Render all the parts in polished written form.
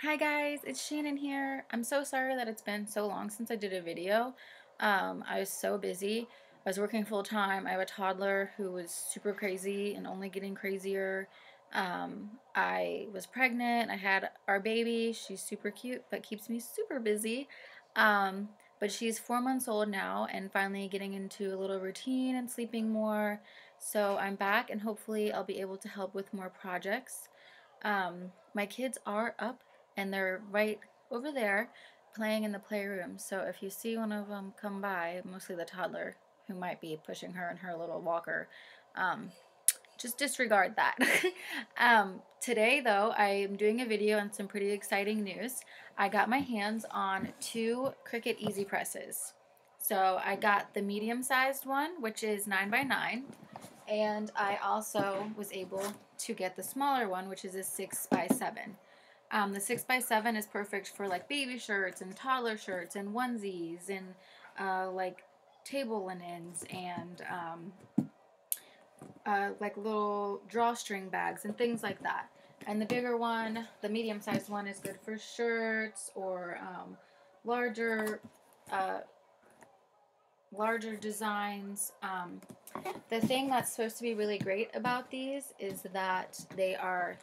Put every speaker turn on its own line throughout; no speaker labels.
Hi guys, it's Shannon here. I'm so sorry that it's been so long since I did a video. I was so busy. I was working full time. I have a toddler who was super crazy and only getting crazier. I was pregnant. I had our baby. She's super cute but keeps me super busy. Um, but she's 4 months old now and finally getting into a little routine and sleeping more. So I'm back and hopefully I'll be able to help with more projects. My kids are up and they're right over there playing in the playroom. So if you see one of them come by, mostly the toddler who might be pushing her in her little walker, um, just disregard that. Today, though, I am doing a video on some pretty exciting news. I got my hands on two Cricut Easy Presses. So I got the medium-sized one, which is 9 by 9, and I also was able to get the smaller one, which is a 6 by 7. The 6 by 7 is perfect for like baby shirts and toddler shirts and onesies and like table linens and like little drawstring bags and things like that. And the bigger one, the medium-sized one, is good for shirts or larger uh, larger designs. The thing that's supposed to be really great about these is that they are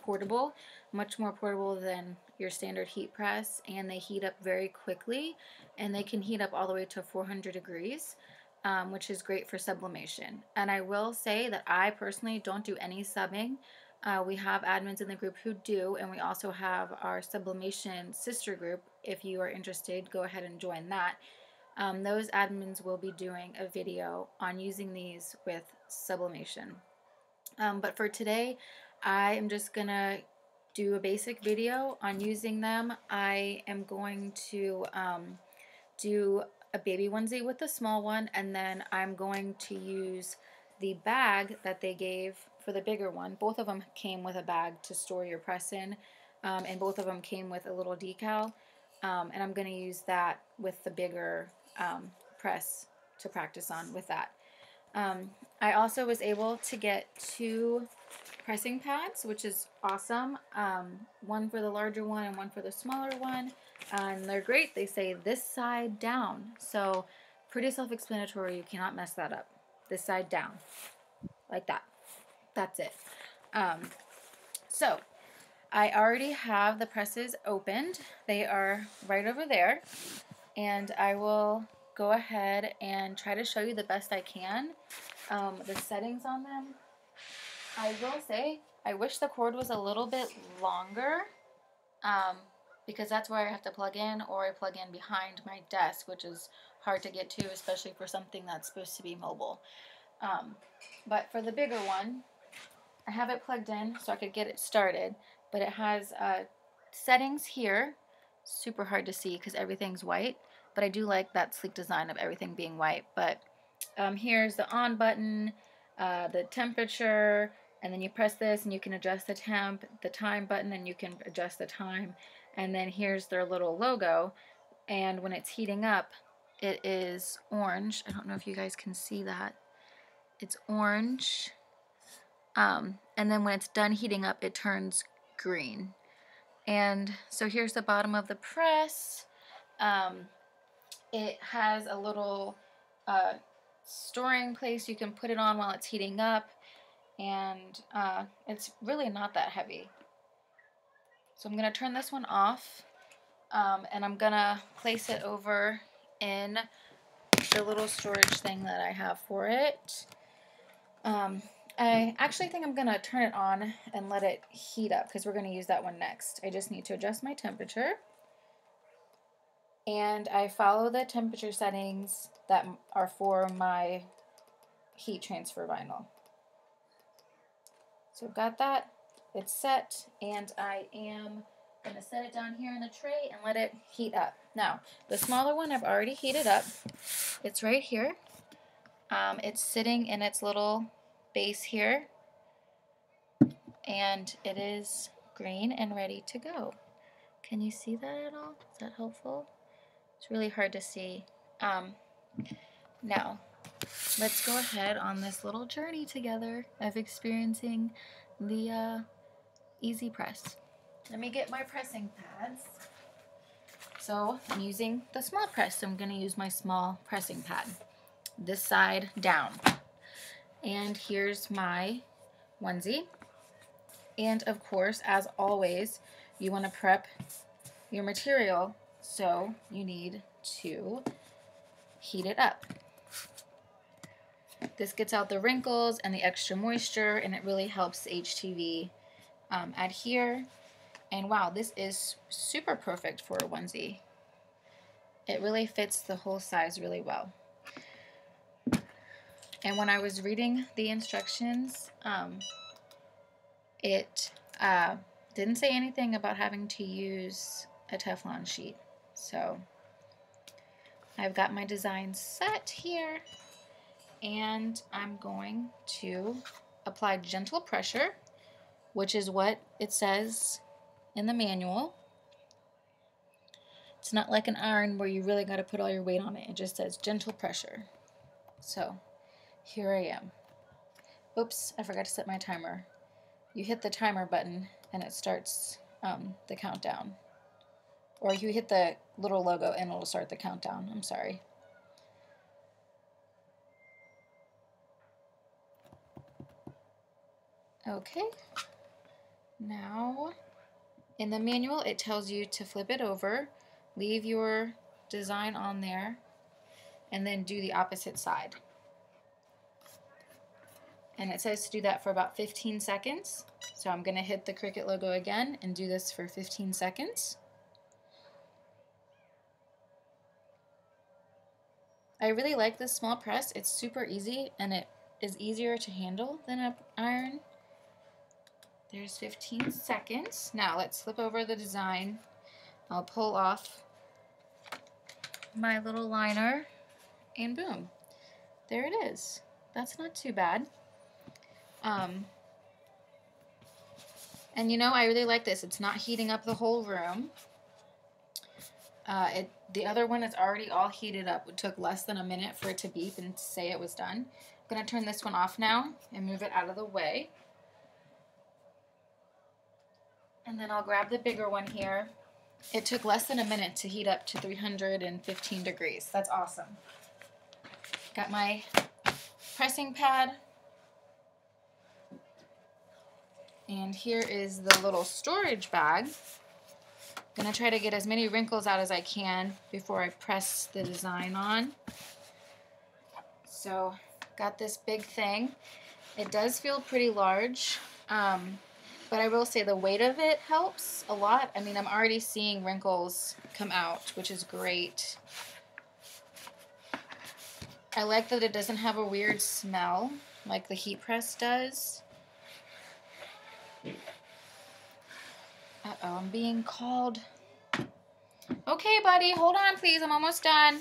portable, much more portable than your standard heat press, and they heat up very quickly, and they can heat up all the way to 400 degrees, which is great for sublimation. And I will say that I personally don't do any subbing. We have admins in the group who do, and we also have our sublimation sister group. If you are interested, go ahead and join that. Those admins will be doing a video on using these with sublimation. But for today, I am just gonna do a basic video on using them. I am going to do a baby onesie with the small one, and then I'm going to use the bag that they gave for the bigger one. Both of them came with a bag to store your press in, and both of them came with a little decal, and I'm going to use that with the bigger press to practice on with that. I also was able to get two pressing pads, which is awesome. One for the larger one and one for the smaller one. And they're great. They say this side down. So pretty self-explanatory. You cannot mess that up. This side down. Like that. That's it. So I already have the presses opened. They are right over there. And I will go ahead and try to show you the best I can. The settings on them. I will say, I wish the cord was a little bit longer, because that's where I have to plug in, or I plug in behind my desk, which is hard to get to, especially for something that's supposed to be mobile. But for the bigger one, I have it plugged in so I could get it started, but it has settings here. Super hard to see because everything's white, but I do like that sleek design of everything being white. But here's the on button, the temperature, and then you press this and you can adjust the temp, the time button, and you can adjust the time. And then here's their little logo, and when it's heating up, it is orange. I don't know if you guys can see that. It's orange. And then when it's done heating up, it turns green. And so here's the bottom of the press. It has a little storing place you can put it on while it's heating up, and it's really not that heavy. So I'm going to turn this one off, and I'm going to place it over in the little storage thing that I have for it. I actually think I'm going to turn it on and let it heat up because we're going to use that one next. I just need to adjust my temperature. And I follow the temperature settings that are for my heat transfer vinyl. So I've got that. It's set, and I am going to set it down here in the tray and let it heat up. Now, the smaller one I've already heated up. It's right here. It's sitting in its little base here, and it is green and ready to go. Can you see that at all? Is that helpful? It's really hard to see. Now, let's go ahead on this little journey together of experiencing the Easy Press. let me get my pressing pads. So I'm using the small press, so I'm going to use my small pressing pad. This side down. And here's my onesie. And of course, as always, you want to prep your material, so you need to heat it up. This gets out the wrinkles and the extra moisture, and it really helps HTV adhere. And wow, this is super perfect for a onesie. It really fits the whole size really well. And when I was reading the instructions, it didn't say anything about having to use a Teflon sheet. So I've got my design set here, and I'm going to apply gentle pressure, which is what it says in the manual. It's not like an iron where you really got to put all your weight on it. It just says gentle pressure. So here I am. Oops, I forgot to set my timer. You hit the timer button and it starts the countdown. Or you hit the little logo and it'll start the countdown. I'm sorry. Okay. Now, in the manual, it tells you to flip it over, leave your design on there, and then do the opposite side. And it says to do that for about 15 seconds. So I'm going to hit the Cricut logo again and do this for 15 seconds. I really like this small press. It's super easy and it is easier to handle than an iron. There's 15 seconds. Now let's flip over the design. I'll pull off my little liner and boom, there it is. That's not too bad. And you know, I really like this. It's not heating up the whole room. The other one is already all heated up. It took less than a minute for it to beep and say it was done. I'm going to turn this one off now and move it out of the way. And then I'll grab the bigger one here. It took less than a minute to heat up to 315 degrees. That's awesome. Got my pressing pad. And here is the little storage bag. I'm going to try to get as many wrinkles out as I can before I press the design on. So, got this big thing. It does feel pretty large, but I will say the weight of it helps a lot. I mean, I'm already seeing wrinkles come out, which is great. I like that it doesn't have a weird smell like the heat press does. Uh-oh, I'm being called. Okay, buddy, hold on, please. I'm almost done.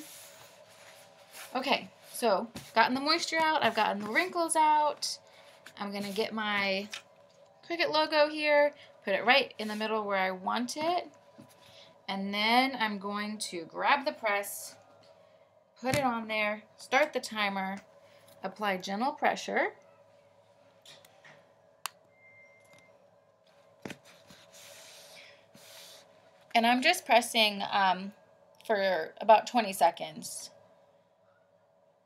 Okay, so gotten the moisture out. I've gotten the wrinkles out. I'm going to get my Cricut logo here, put it right in the middle where I want it. And then I'm going to grab the press, put it on there, start the timer, apply gentle pressure. And I'm just pressing for about 20 seconds.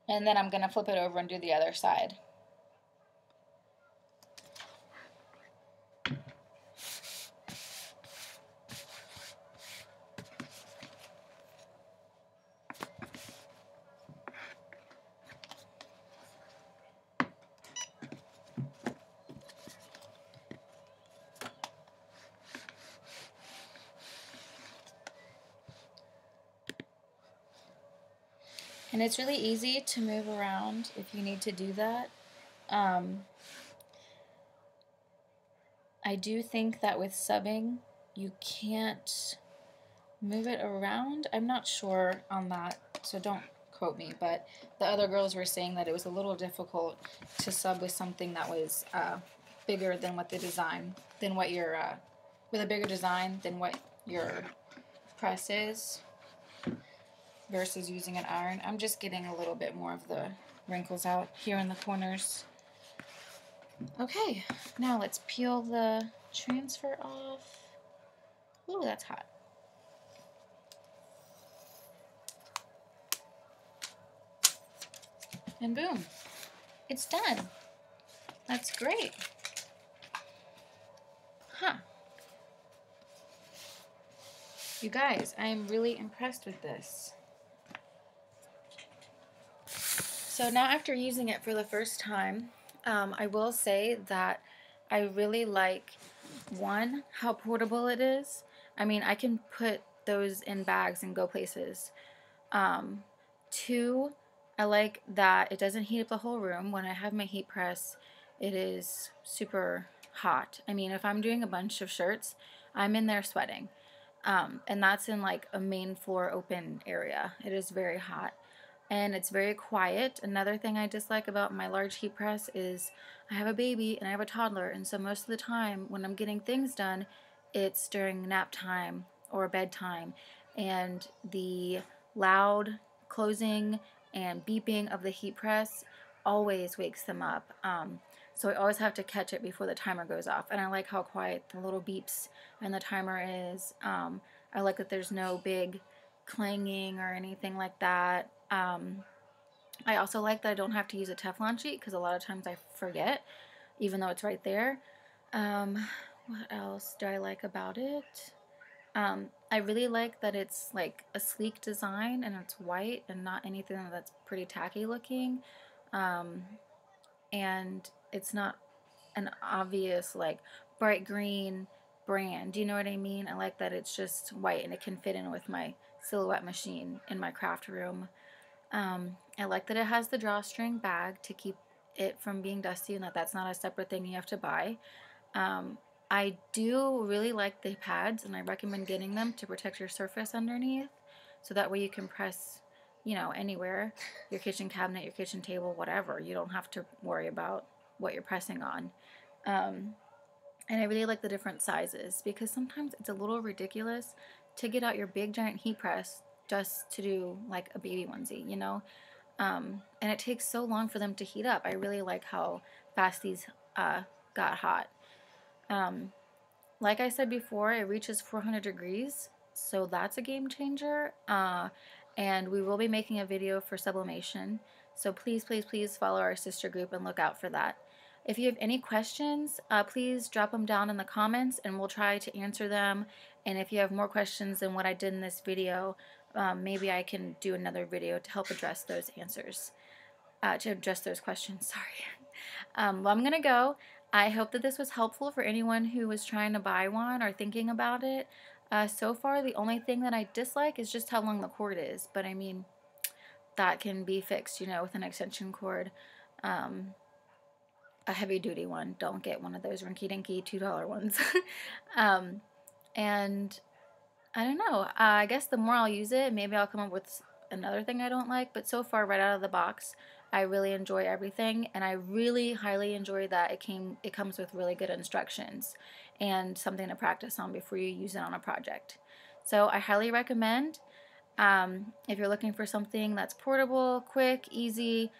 And then I'm going to flip it over and do the other side. And it's really easy to move around if you need to do that. I do think that with subbing, you can't move it around. I'm not sure on that, so don't quote me, but the other girls were saying that it was a little difficult to sub with something that was bigger than what the design, than what your, with a bigger design than what your press is, versus using an iron. I'm just getting a little bit more of the wrinkles out here in the corners. Okay, now let's peel the transfer off. Ooh, that's hot. And boom, it's done. That's great. Huh. You guys, I am really impressed with this. So now after using it for the first time, I will say that I really like, one, how portable it is. I mean, I can put those in bags and go places. Two, I like that it doesn't heat up the whole room. When I have my heat press, it is super hot. I mean, if I'm doing a bunch of shirts, I'm in there sweating. And that's in like a main floor open area. It is very hot and it's very quiet. Another thing I dislike about my large heat press is I have a baby and I have a toddler, and so most of the time when I'm getting things done, it's during nap time or bedtime, and the loud closing and beeping of the heat press always wakes them up. So I always have to catch it before the timer goes off, and I like how quiet the little beeps and the timer is. I like that there's no big clanging or anything like that. I also like that I don't have to use a Teflon sheet because a lot of times I forget, even though it's right there. What else do I like about it? I really like that it's like a sleek design and it's white and not anything that's pretty tacky looking. And it's not an obvious like bright green brand. Do you know what I mean? I like that it's just white and it can fit in with my silhouette machine in my craft room. I like that it has the drawstring bag to keep it from being dusty and that that's not a separate thing you have to buy. I do really like the pads, and I recommend getting them to protect your surface underneath, so that way you can press, you know, anywhere, your kitchen cabinet, your kitchen table, whatever. You don't have to worry about what you're pressing on. And I really like the different sizes because sometimes it's a little ridiculous to get out your big giant heat press just to do like a baby onesie, you know? And it takes so long for them to heat up. I really like how fast these got hot. Like I said before, it reaches 400 degrees, so that's a game changer. And we will be making a video for sublimation, so please, please, please follow our sister group and look out for that. If you have any questions, please drop them down in the comments and we'll try to answer them. And if you have more questions than what I did in this video, maybe I can do another video to help address those answers, to address those questions, sorry. Well, I'm going to go. I hope that this was helpful for anyone who was trying to buy one or thinking about it. So far, the only thing that I dislike is just how long the cord is. But I mean, that can be fixed, you know, with an extension cord. A heavy duty one. Don't get one of those rinky dinky $2 ones. And I don't know. I guess the more I'll use it, maybe I'll come up with another thing I don't like. But so far, right out of the box, I really enjoy everything, and I really highly enjoy that it comes with really good instructions and something to practice on before you use it on a project. So I highly recommend. If you're looking for something that's portable, quick, easy,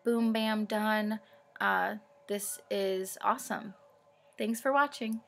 boom, bam, done, this is awesome. Thanks for watching.